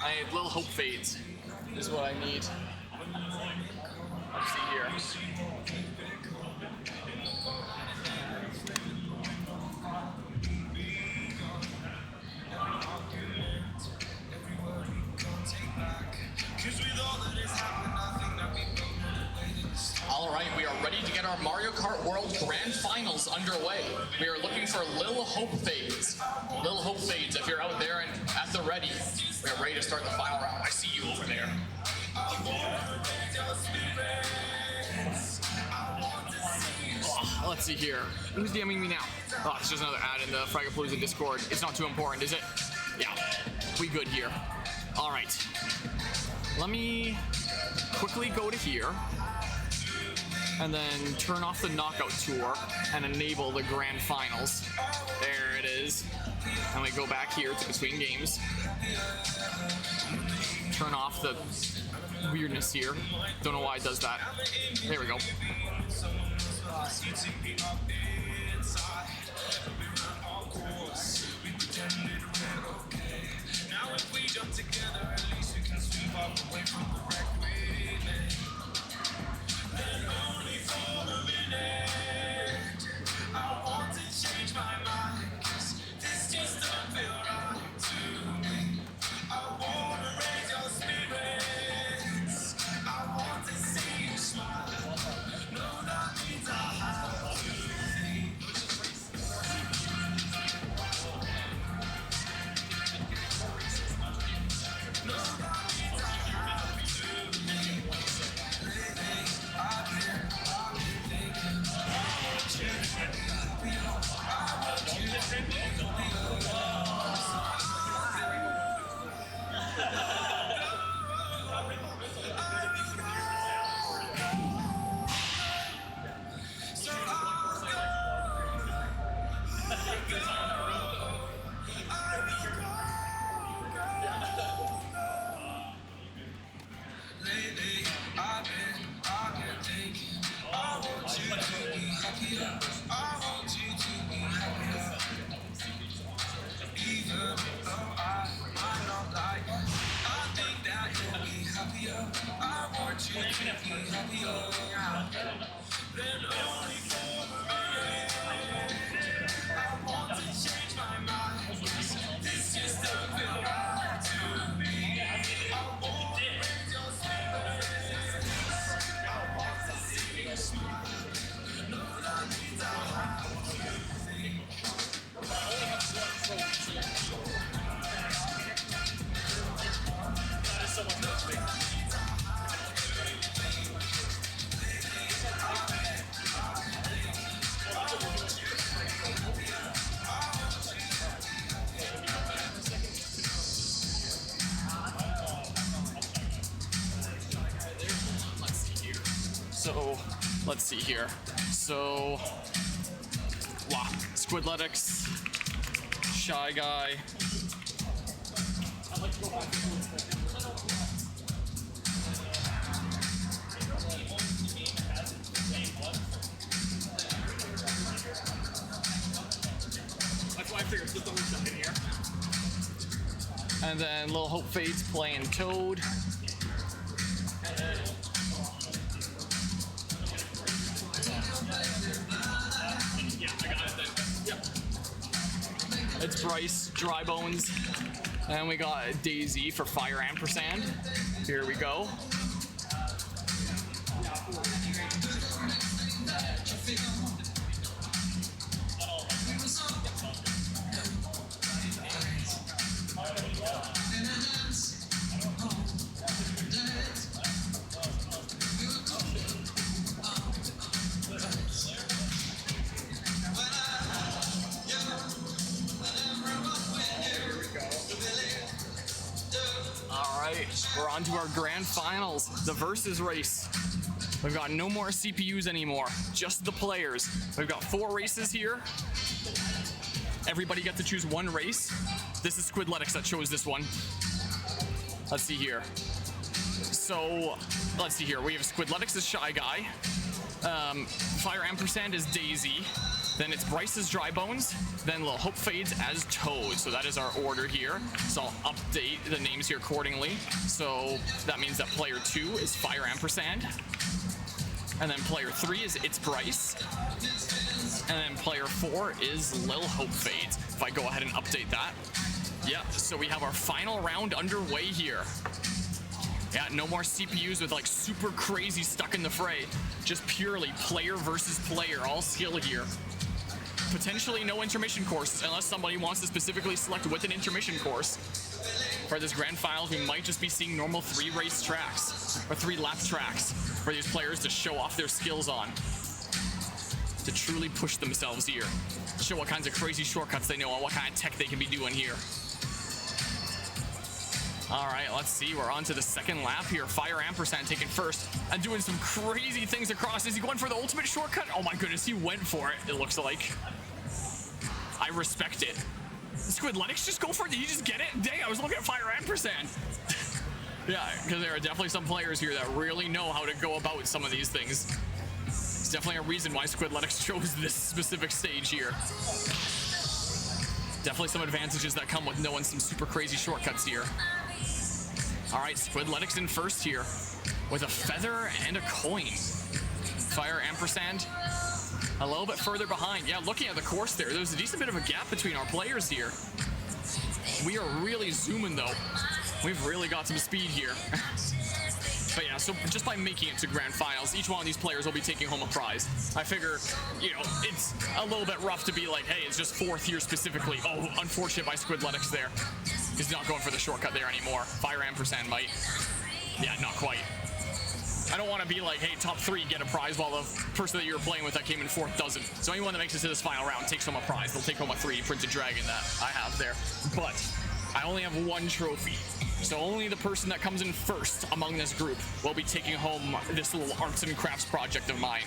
I need lilhopefades is what I need. Let's see here. Alright, we are ready to get our Mario Kart World Grand Finals underway. We are looking for lilhopefades. Lilhopefades, if you're out there and at the ready, we are ready to start the final round. I see you over there. Oh, let's see here. Who's DMing me now? Oh, it's just another ad in the Fragapalooza Discord. It's not too important, is it? Yeah, we good here. Alright. Let me quickly go to here. And then turn off the knockout tour and enable the grand finals. There it is. And we go back here to between games. Turn off the weirdness here. Don't know why it does that. There we go. Now if we jump together, at least we can sweep up away from the wreck we made. Then only for a minute, I want to change my mind, 'cause this just don't feel right to me. I want to raise your spirits, I want to see you smile. No, that means I have to leave. No, that means I have to leave. I've been thinking, I want you to be happy. I want you to be happy. So I'll go. Lately, I've been thinking, I want you to be happier. I want you to be happier. Even though I might not like it, I think that you'll be happier. I want you to be happier. Then only for a minute, I want to change my mind. This just don't feel right to me. I want to raise your spirits. I want to see you smile. No, that means I have to think. Let's see here. So, wow, Squidletics, Shy Guy. That's why I figured put the Ruleset in here. And then lilhopefades playing Toad. ItsBriiice, Dry Bones, and we got Daisy for FireAmpersand. Here we go. We're on to our grand finals, the versus race. We've got no more CPUs anymore, just the players. We've got 4 races here. Everybody gets to choose one race. This is Squidletics that chose this one. Let's see here. So, let's see here. We have Squidletics as Shy Guy. FireAmpersand is Daisy. Then ItsBriiice's Dry Bones, then lilhopefades as Toad. So that is our order here. So I'll update the names here accordingly. So that means that player 2 is FireAmpersand. And then player 3 is ItsBriiice. And then player 4 is lilhopefades. If I go ahead and update that. Yeah, so we have our final round underway here. Yeah, no more CPUs with like super crazy stuck in the fray. Just purely player versus player, all skill here. Potentially no intermission courses unless somebody wants to specifically select with an intermission course. For this grand finals, we might just be seeing normal 3 race tracks or 3 lap tracks for these players to show off their skills on. To truly push themselves here. Show what kinds of crazy shortcuts they know and what kind of tech they can be doing here. All right, let's see. We're on to the second lap here. FireAmpersand taking first and doing some crazy things across. Is he going for the ultimate shortcut? Oh my goodness, he went for it, it looks like. I respect it. Squidletics just go for it? Did he just get it? Dang, I was looking at FireAmpersand. Yeah, because there are definitely some players here that really know how to go about some of these things. It's definitely a reason why Squidletics chose this specific stage here. Definitely some advantages that come with knowing some super crazy shortcuts here. All right, Squidletics in first here with a feather and a coin. FireAmpersand a little bit further behind. Yeah, looking at the course there's a decent bit of a gap between our players here. We are really zooming though. We've really got some speed here. But yeah, so just by making it to grand finals, each one of these players will be taking home a prize. I figure, you know, it's a little bit rough to be like, hey, it's just 4th here specifically. Oh, unfortunate by Squidletics there. He's not going for the shortcut there anymore. FireAmpersand might. Yeah, not quite. I don't want to be like, hey, top 3 get a prize while the person that you were playing with that came in 4th doesn't. So anyone that makes it to this final round takes home a prize. They'll take home a 3D printed dragon that I have there. But I only have 1 trophy. So only the person that comes in first among this group will be taking home this little arts and crafts project of mine.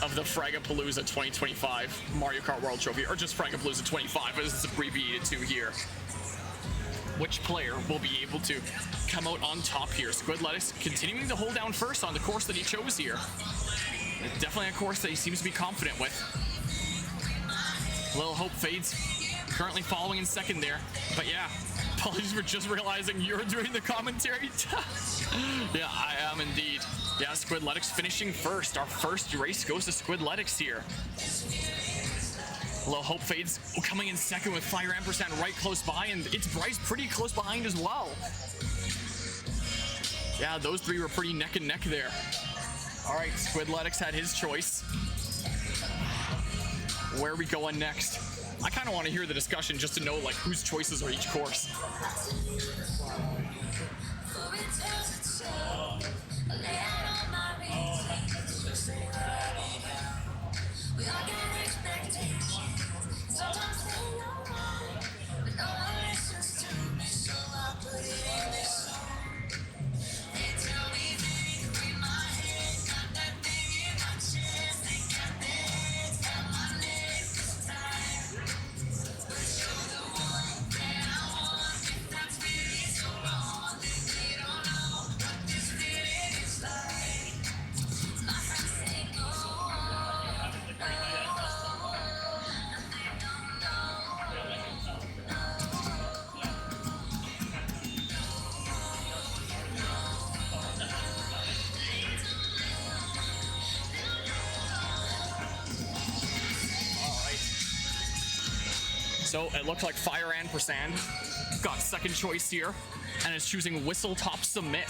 Of the Fragapalooza 2025 Mario Kart World Trophy. Or just Fragapalooza 25, but this is abbreviated to here. Which player will be able to come out on top here? Squidletics continuing to hold down first on the course that he chose here. It's definitely a course that he seems to be confident with. lilhopefades currently following in second there. But yeah, apologies for just realizing you're doing the commentary. Yeah, I am indeed. Yeah, Squidletics finishing first. Our first race goes to Squidletics here. lilhopefades coming in second with FireAmpersand right close by, and ItsBriiice pretty close behind as well. Yeah, those 3 were pretty neck and neck there. All right, Squidletics had his choice. Where are we going next? I kind of want to hear the discussion just to know like whose choices are each course. So it looks like FireAmpersand got second choice here and is choosing Whistlestop Submit.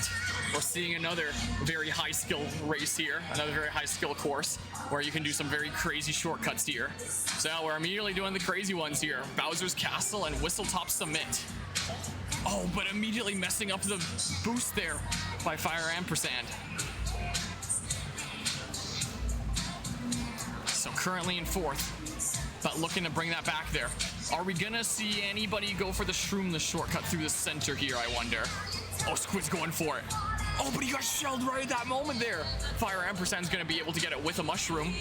We're seeing another very high skill race here, another very high skill course where you can do some very crazy shortcuts here. So now we're immediately doing the crazy ones here. Bowser's Castle and Whistlestop Submit. Oh, but immediately messing up the boost there by FireAmpersand. So currently in 4th, but looking to bring that back there. Are we gonna see anybody go for the shroomless shortcut through the center here, I wonder? Oh, Squid's going for it. Oh, but he got shelled right at that moment there. FireAmpersand's gonna be able to get it with a mushroom.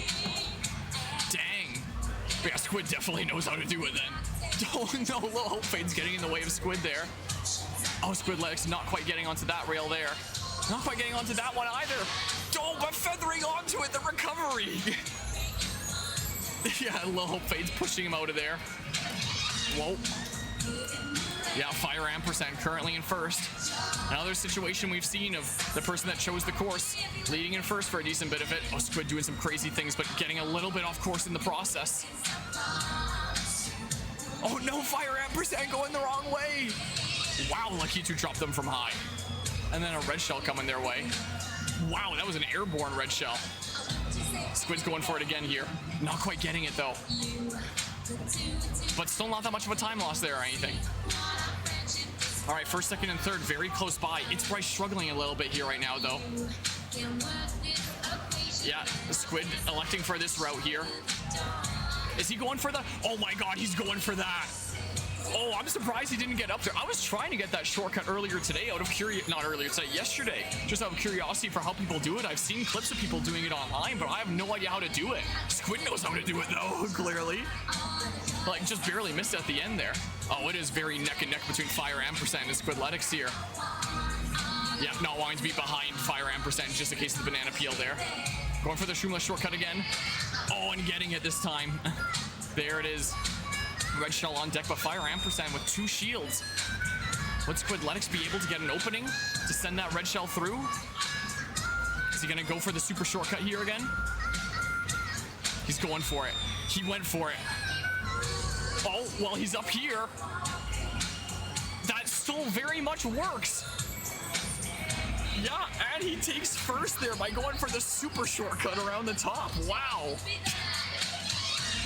Dang. But yeah, Squid definitely knows how to do it then. Oh no, lilhopefades getting in the way of Squid there. Oh, Squidletics not quite getting onto that rail there. Not quite getting onto that one either. Oh, but feathering onto it, the recovery. Yeah, lilhopefades pushing him out of there. Whoa. Yeah, FireAmpersand currently in first. Another situation we've seen of the person that chose the course leading in first for a decent bit of it. Oh, Squid doing some crazy things, but getting a little bit off course in the process. Oh no, FireAmpersand going the wrong way. Wow, lucky to drop them from high. And then a red shell coming their way. Wow, that was an airborne red shell. Squid's going for it again here. Not quite getting it though. But still not that much of a time loss there or anything. All right, first, second, and third, very close by. ItsBriiice struggling a little bit here right now, though. Yeah, Squid electing for this route here. Is he going for the... Oh my god, he's going for that. Oh, I'm surprised he didn't get up there. I was trying to get that shortcut earlier today out of curiosity. Not earlier today, yesterday. Just out of curiosity for how people do it. I've seen clips of people doing it online, but I have no idea how to do it. Squid knows how to do it, though, clearly. Like, just barely missed at the end there. Oh, it is very neck and neck between FireAmpersand and Squidletics here. Yeah, not wanting to be behind FireAmpersand just in case of the banana peel there. Going for the shroomless shortcut again. Oh, and getting it this time. There it is. Red shell on deck, but FireAmpersand with 2 shields. Would Squidletics be able to get an opening to send that red shell through? Is he gonna go for the super shortcut here again? He's going for it. He went for it. Oh, well, he's up here. That still very much works. Yeah, and he takes first there by going for the super shortcut around the top. Wow.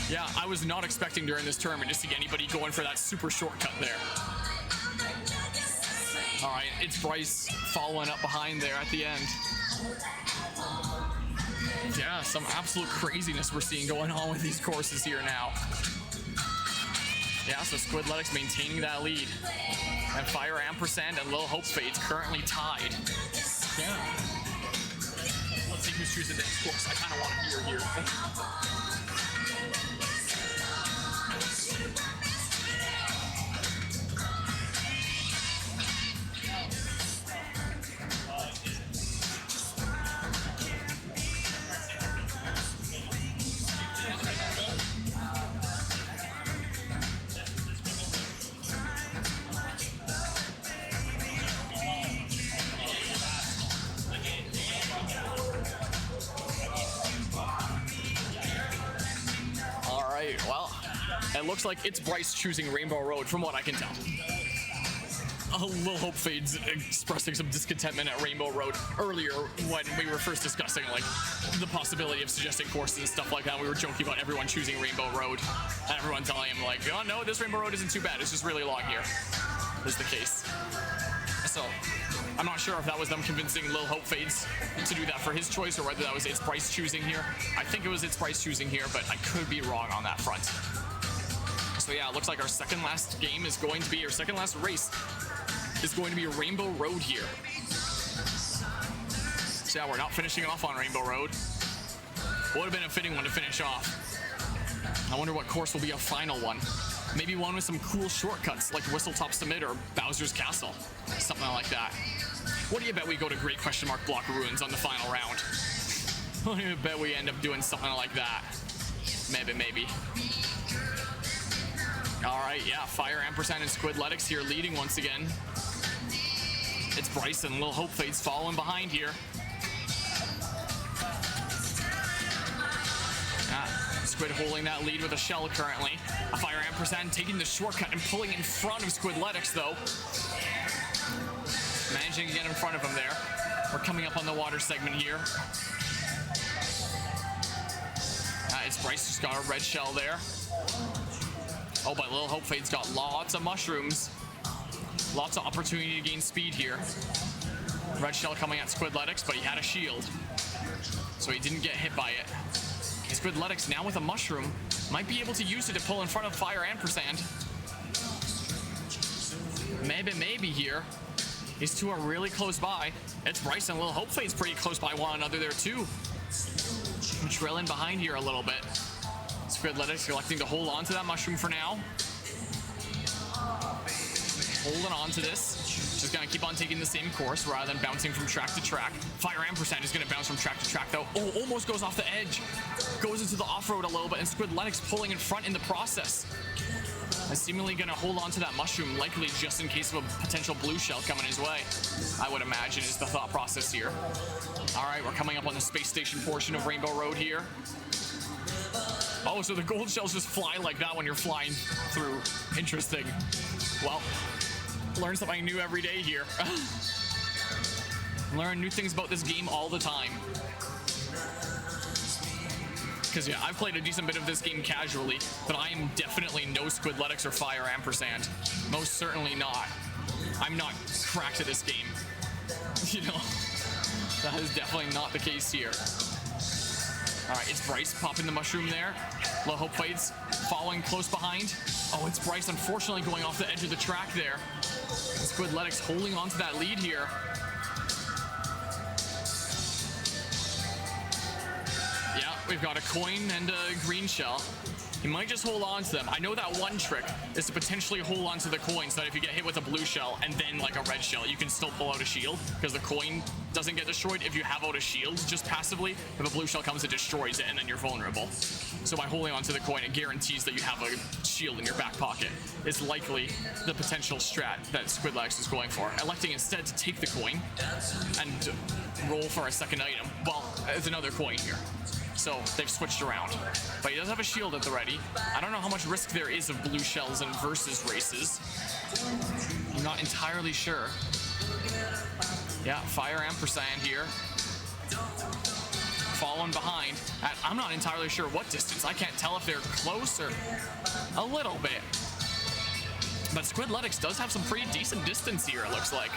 Yeah, I was not expecting during this tournament to see anybody going for that super shortcut there. All right, ItsBriiice following up behind there at the end. Yeah, some absolute craziness we're seeing going on with these courses here now. Yeah, so Squidletics maintaining that lead. And FireAmpersand and lilhopefades currently tied. Yeah. Let's see who's choosing the next course. I kind of want to hear here. Well, it looks like ItsBriiice choosing Rainbow Road, from what I can tell. lilhopefades expressing some discontentment at Rainbow Road earlier when we were first discussing like the possibility of suggesting courses and stuff like that. We were joking about everyone choosing Rainbow Road, and everyone telling him like, oh no, this Rainbow Road isn't too bad. It's just really long here. Is the case. So I'm not sure if that was them convincing lilhopefades to do that for his choice or whether that was ItsBriiice choosing here. I think it was ItsBriiice choosing here, but I could be wrong on that front. So yeah, it looks like our second last game is going to be, our second last race is going to be Rainbow Road here. So yeah, we're not finishing off on Rainbow Road. Would have been a fitting one to finish off. I wonder what course will be a final one. Maybe one with some cool shortcuts like Whistlestop Summit or Bowser's Castle. Something like that. What do you bet we go to Great Question Mark Block Ruins on the final round? What do you bet we end up doing something like that? Maybe. Alright, yeah, FireAmpersand and Squidletics here leading once again. ItsBriiice and lilhopefades following behind here. Squid holding that lead with a shell currently. FireAmpersand taking the shortcut and pulling in front of Squidletics though. Managing to get in front of him there. We're coming up on the water segment here. ItsBriiice just got a red shell there. Oh, but lilhopefades got lots of mushrooms. Lots of opportunity to gain speed here. Red shell coming at Squidletics, but he had a shield, so he didn't get hit by it. Squidletics now with a mushroom might be able to use it to pull in front of FireAmpersand. Maybe here. These two are really close by. ItsBriiice and lilhopefades pretty close by one another there too. I'm trailing behind here a little bit. Squidletics electing to hold on to that mushroom for now. Holding on to this. Just gonna keep on taking the same course rather than bouncing from track to track. FireAmpersand is gonna bounce from track to track though. Oh, almost goes off the edge. Goes into the off-road a little bit, and Squidletics pulling in front in the process. And seemingly gonna hold on to that mushroom, likely just in case of a potential blue shell coming his way. I would imagine is the thought process here. All right, we're coming up on the space station portion of Rainbow Road here. Oh, so the gold shells just fly like that when you're flying through. Interesting. Well, learn something new every day here. Learn new things about this game all the time. Because, yeah, I've played a decent bit of this game casually, but I am definitely no Squidletics or FireAmpersand. Most certainly not. I'm not cracked at this game. You know, that is definitely not the case here. All right, ItsBriiice popping the mushroom there. lilhopefades following close behind. Oh, ItsBriiice unfortunately going off the edge of the track there. Squidletics holding on to that lead here. Yeah, we've got a coin and a green shell. He might just hold on to them. I know that one trick is to potentially hold on to the coin so that if you get hit with a blue shell and then like a red shell, you can still pull out a shield because the coin doesn't get destroyed if you have out a shield just passively. If a blue shell comes, it destroys it and then you're vulnerable. So by holding on to the coin, it guarantees that you have a shield in your back pocket. It's likely the potential strat that Squidletics is going for. Electing instead to take the coin and roll for a second item. Well, it's another coin here. So they've switched around. But he does have a shield at the ready. I don't know how much risk there is of blue shells in versus races. I'm not entirely sure. Yeah, FireAmpersand here. Following behind at, I'm not entirely sure what distance. I can't tell if they're close or a little bit. But Squidletics does have some pretty decent distance here, it looks like.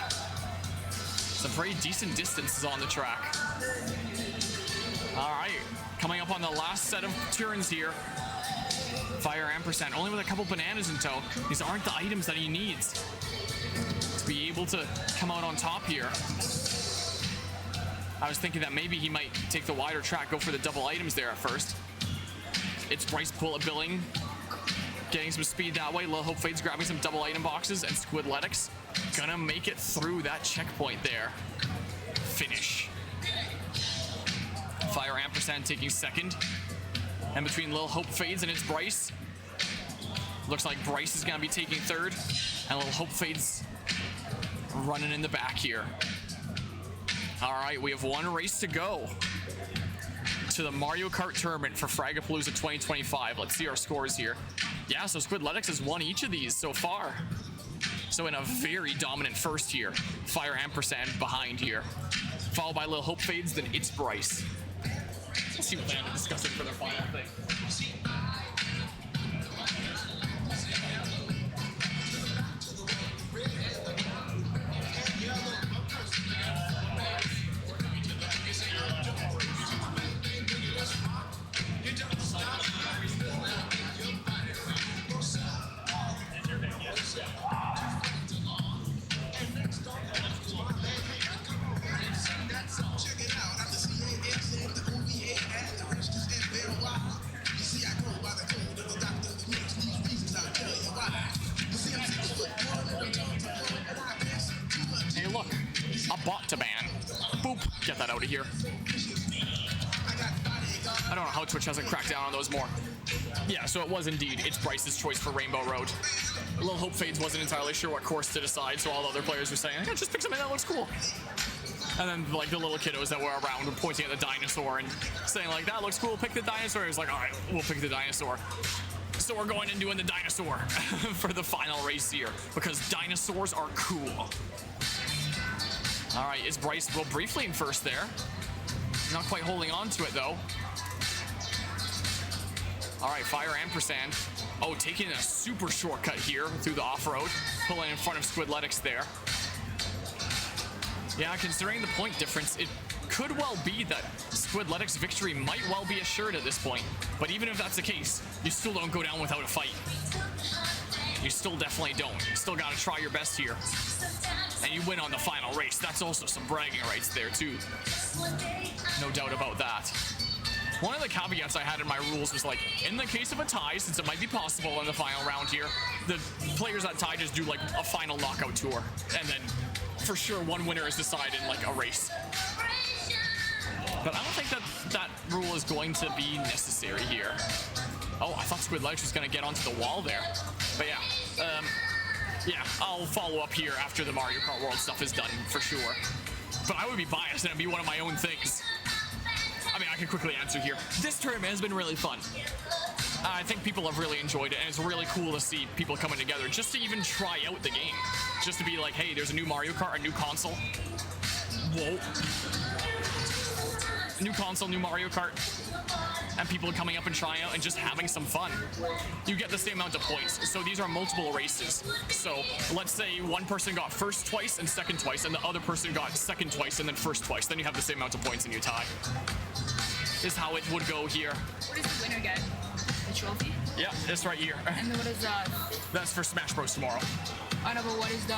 Some pretty decent distances on the track. All right. Coming up on the last set of turns here. FireAmpersand, only with a couple bananas in tow. These aren't the items that he needs to be able to come out on top here. I was thinking that maybe he might take the wider track, go for the double items there at first. ItsBriiice bullet billing, getting some speed that way. lilhopefades grabbing some double item boxes, and Squidletics gonna make it through that checkpoint there. Finish. FireAmpersand taking second. And between lilhopefades and ItsBriiice, looks like Briiice is going to be taking third. And lilhopefades running in the back here. All right, we have one race to go to the Mario Kart tournament for Fragapalooza 2025. Let's see our scores here. Yeah, so Squidletics has won each of these so far. So in a very dominant first here. FireAmpersand behind here. Followed by lilhopefades, then ItsBriiice. Let's see what they end up discussing for their final thing. Hey, look, a bot to ban. Boop, get that out of here. I don't know how Twitch hasn't cracked down on those more. Yeah, so it was indeed ItsBriiice's choice for Rainbow Road. lilhopefades wasn't entirely sure what course to decide, so all other players were saying, yeah, just pick something that looks cool. And then, like, the little kiddos that were around were pointing at the dinosaur and saying, like, that looks cool, pick the dinosaur. He was like, all right, we'll pick the dinosaur. So we're going and doing the dinosaur for the final race here, because dinosaurs are cool. All right, ItsBriiice will briefly in first there. Not quite holding on to it, though. All right, FireAmpersand. Oh, taking a super shortcut here through the off-road, pulling in front of Squidletics there. Yeah, considering the point difference, it could well be that Squidletics' victory might well be assured at this point. But even if that's the case, you still don't go down without a fight. You still definitely don't. You still gotta try your best here. And you win on the final race. That's also some bragging rights there, too. No doubt about that. One of the caveats I had in my rules was like, in the case of a tie, since it might be possible in the final round here, the players that tie just do like a final knockout tour, and then for sure one winner is decided in like a race. But I don't think that rule is going to be necessary here. Oh, I thought Squidletics was going to get onto the wall there. But yeah, yeah, I'll follow up here after the Mario Kart World stuff is done for sure. But I would be biased and it'd be one of my own things. I mean, I can quickly answer here. This tournament has been really fun. I think people have really enjoyed it, and it's really cool to see people coming together just to even try out the game. Just to be like, hey, there's a new Mario Kart, a new console. Whoa. New console, new Mario Kart. And people coming up and trying out and just having some fun. You get the same amount of points. So these are multiple races. So let's say one person got first twice and second twice, and the other person got second twice and then first twice. Then you have the same amount of points and you tie. This is how it would go here. What does the winner get? The trophy? Yeah, this right here. And then what is That's for Smash Bros. Tomorrow. I know, but what is the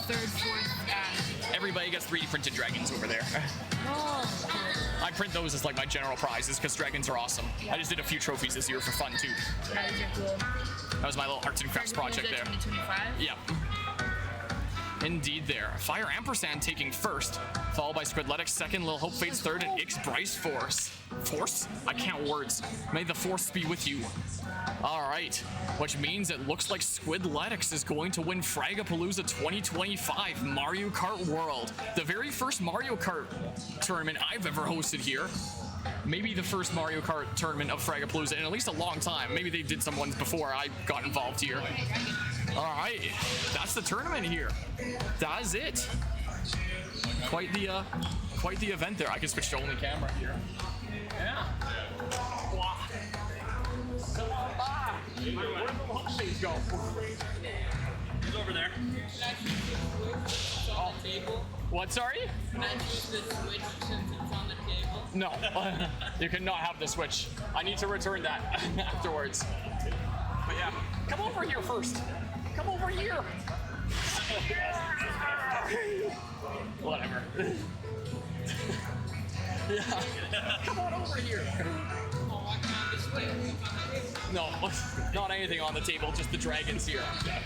third, fourth, and... Everybody gets 3D printed dragons over there. Oh, cool. I print those as like my general prizes because dragons are awesome. I just did a few trophies this year for fun too. Yeah, these are cool. That was my little arts and crafts project there. 2025? Yeah. Indeed there. FireAmpersand taking first, followed by Squidletics second, lilhopefades third, and ItsBriiice fourth. Force? I can't words. May the force be with you. Alright, which means it looks like Squidletics is going to win Fragapalooza 2025 Mario Kart World. The very first Mario Kart tournament I've ever hosted here. Maybe the first Mario Kart tournament of Fragapalooza in at least a long time. Maybe they did some ones before I got involved here. Alright, that's the tournament here. That is it. Quite the event there. I can switch to only camera here. Yeah. Wow. Where did the lilhopefades go? He's over there. Oh. What, sorry? Can I use the Switch since it's on the table? No, you cannot have the Switch. I need to return that afterwards. But yeah, come over here first. Come over here. Whatever. Yeah. Come on over here. No, not anything on the table, just the dragons here. Yeah.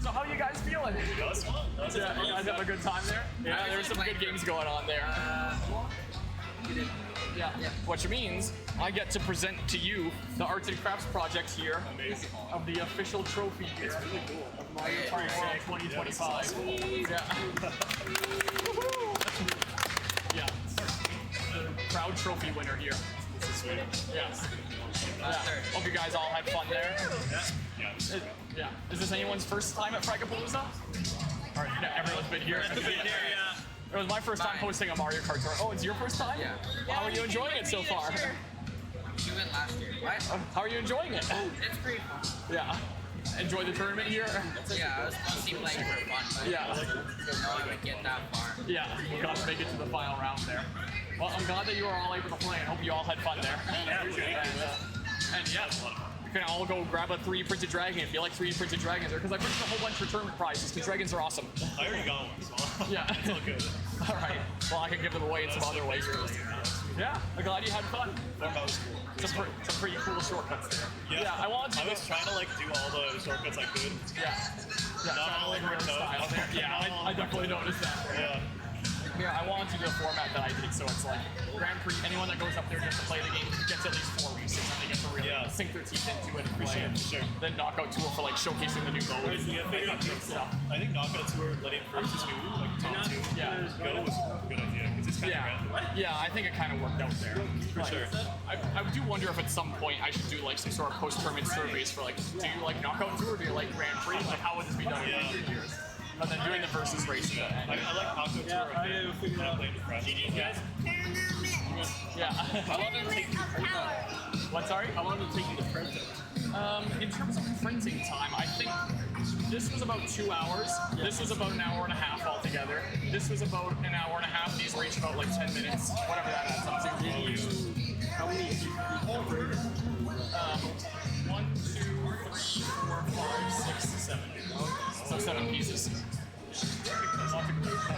So how are you guys feeling? That was fun. That was Yeah, fun. you guys have a good time there? Yeah, there's some good games going on there. Yeah, which means I get to present to you the arts and crafts project here Amazing. of the official trophy here. It's really cool. Of Mario Kart World 2025. Yeah. The proud trophy winner here. This is sweet. Yes. Yeah. Hope you guys all had fun there. Yeah. Yeah. Is this anyone's first time at Fragapalooza? Or no, everyone's been here. Yeah. It was my first time hosting a Mario Kart tour. Oh, it's your first time? Yeah. How are you enjoying it so far? We went last year. What? How are you enjoying it? It's pretty fun. Yeah. Enjoy the tournament here? Yeah, it was mostly playing for fun, but Yeah. didn't know I would get that far. Yeah, we got to make it to the final round there. Well, I'm glad that you were all able to play and hope you all had fun there. And yeah, you can all go grab a 3D printed dragon if you like 3D printed dragons there, because I printed a whole bunch of tournament prizes, because dragons are awesome. I already got one, so Yeah. it's all good. All right. Well, I can give them away in some other ways. Yeah, I'm glad you had fun. That was cool. Some pretty cool shortcuts there. Yeah, I wanted to. I was trying to like do all the shortcuts I could. Yeah. Yeah, Not trying to all like worked style out. there. Yeah, I definitely noticed that. Yeah. Yeah, I wanted to do the format that I did, so it's like Grand Prix. Anyone that goes up there just to play the game gets at least 4 races, and they get to really sink their teeth into it and play it. Sure. Then knockout tour for like showcasing the new modes. Yeah, stuff. I think knockout tour letting first two, like top two, go was a good idea because it's kind of random. Yeah, I think it kind of worked out there. For sure. I do wonder if at some point I should do like some sort of post-tournament surveys for like, do you like knockout tour or do you like Grand Prix? Like, how would this be done in future years? And then doing the versus races. I like knockout tour a bit when I played with friends. Yeah. Yeah. How long did it take you to print that? What, sorry? How long did it take you to print it? In terms of printing time, I think this was about 2 hours. This was about an hour and a half altogether. This was about an hour and a half. These were each about like 10 minutes, whatever that adds up to. How many? 1, 2, 3, 4, 5, 6, 7. So 7 pieces.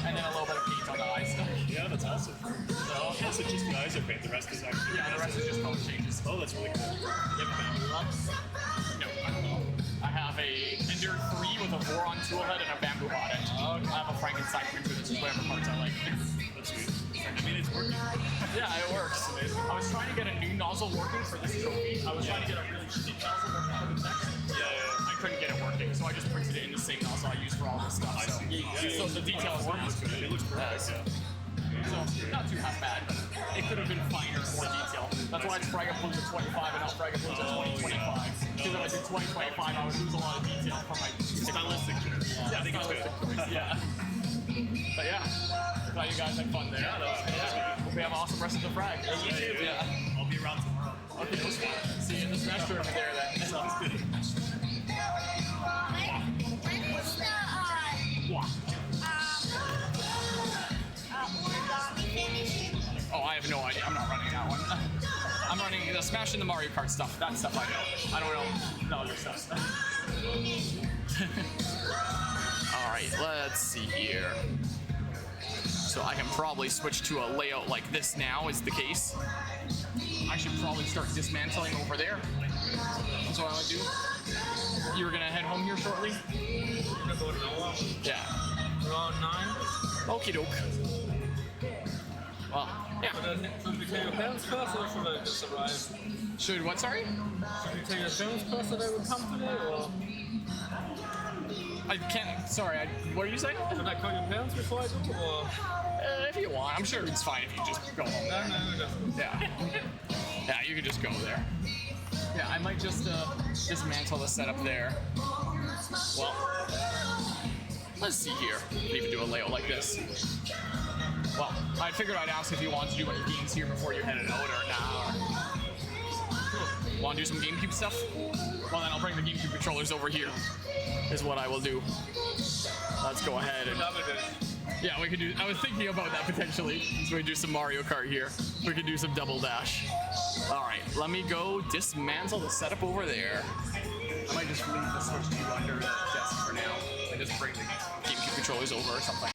And then a little bit of paint on the eyes. Yeah, that's awesome. So it just the eyes are paint? The rest is actually. Yeah, the rest is just color changes. Oh, that's really cool. You have a bamboo hut? No, I don't know. I have a Ender 3 with a Voron toolhead and a bamboo hot end. I have a Frankenstein printer that's just whatever parts I like. That's sweet. I mean, it's working. Yeah, it works. I was trying to get a new nozzle working for this trophy. I was trying to get a really cheap nozzle working for the text. Yeah. I couldn't get it working, so I just printed it in the same nozzle I use for all this stuff. So the details work. It looks perfect. So not too half bad, but it could have been finer, more detail. That's why it's Fragapalooza 25 and not Fragapalooza 2025. Because if I did 2025, I would lose a lot of detail from my Stylistic. Yeah, I think it's good. Yeah. But yeah, glad you guys had fun there. Yeah. Hope we have an awesome rest of the frag. You too. Yeah. I'll be around tomorrow. Okay, see you in the smash tournament there then. Sounds good. When is the origami finishing? Oh, I have no idea. I'm not running that one. I'm running the Smash and the Mario Kart stuff. That stuff I know. I don't know the other stuff. Alright, let's see here. So I can probably switch to a layout like this now, is the case. I should probably start dismantling over there. That's what I would do. You were gonna head home here shortly? Yeah. Around 9. Okie doke. Well, yeah. Should we take your parents first or should I just arrive? Should what, sorry? Should we take your parents first so they would come today or I can't, sorry, what are you saying? should I call your parents before I do or? If you want, I'm sure it's fine if you just go home. No, just Yeah. Yeah, you can just go there. Yeah, I might just dismantle the setup there. Well, let's see here. Could even do a layout like this. Well, I figured I'd ask if you wanted to do any games here before you headed out or nah. Want to do some GameCube stuff? Well, then I'll bring the GameCube controllers over here. Is what I will do. Let's go ahead and. Yeah, we could do. I was thinking about that potentially. So we could do some Mario Kart here. We could do some Double Dash. All right, let me go dismantle the setup over there. I might just leave the Switch 2 under the desk for now and just bring the GameCube controllers over or something.